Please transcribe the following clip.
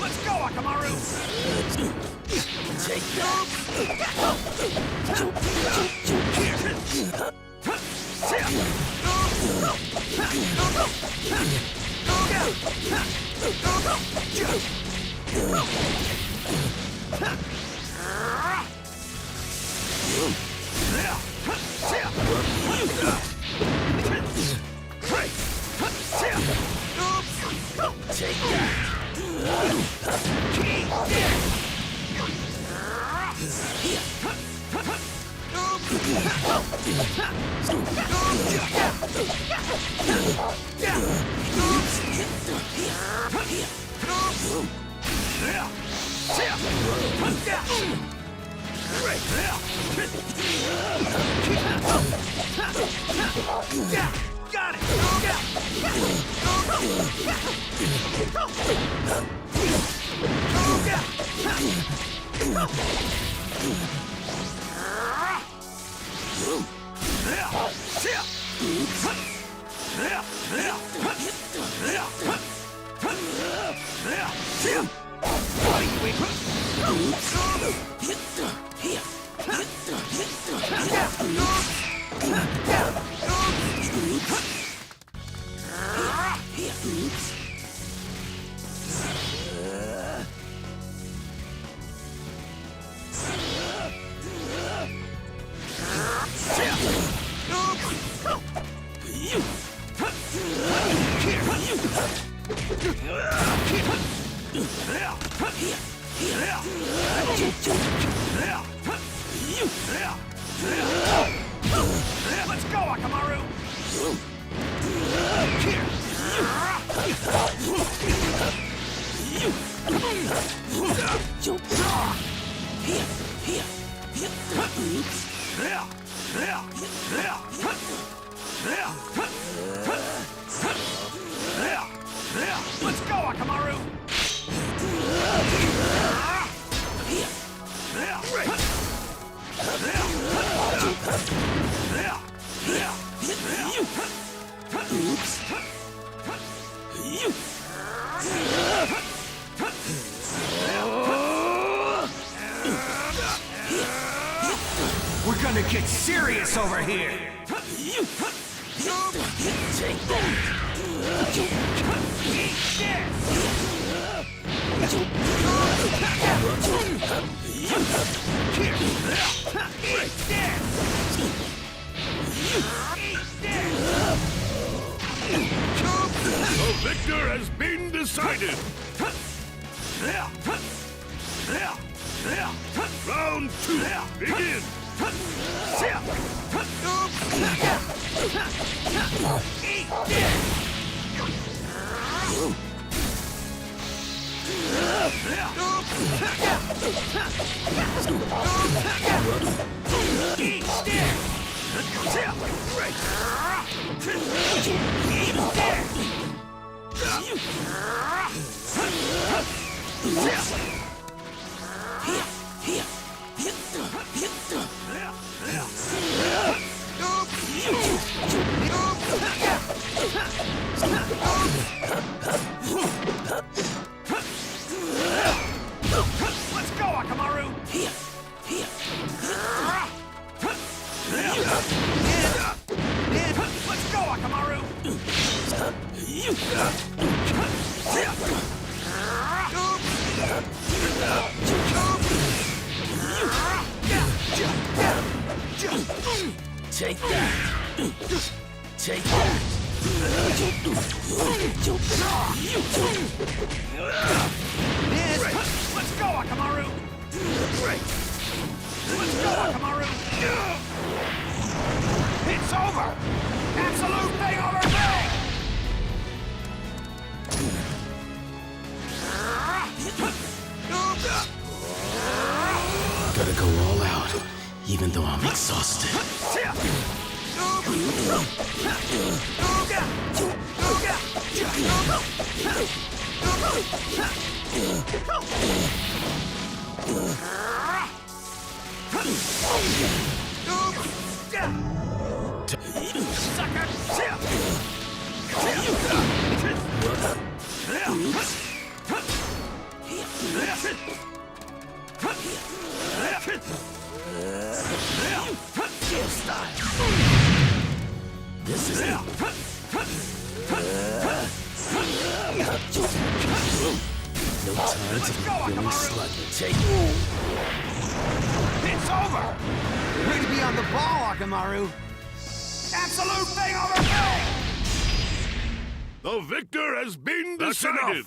Let's go, Akamaru! Take that! Take that! Got it! Let's go, Akamaru! Let's go, Akamaru! We're gonna get serious over here! Take that! The victor has been decided. Round 2, begin. Let's go, Akamaru! Let's go, Akamaru! Take that! Take that! Let's go, Akamaru! Let's go, Akamaru! It's over! Absolute thing over thing! Gotta go all out, even though I'm exhausted. This is it. No time to be feeling sluggish. Take It's over! Way to be on the ball, Akamaru! Absolute thing over thing! The victor has been decided.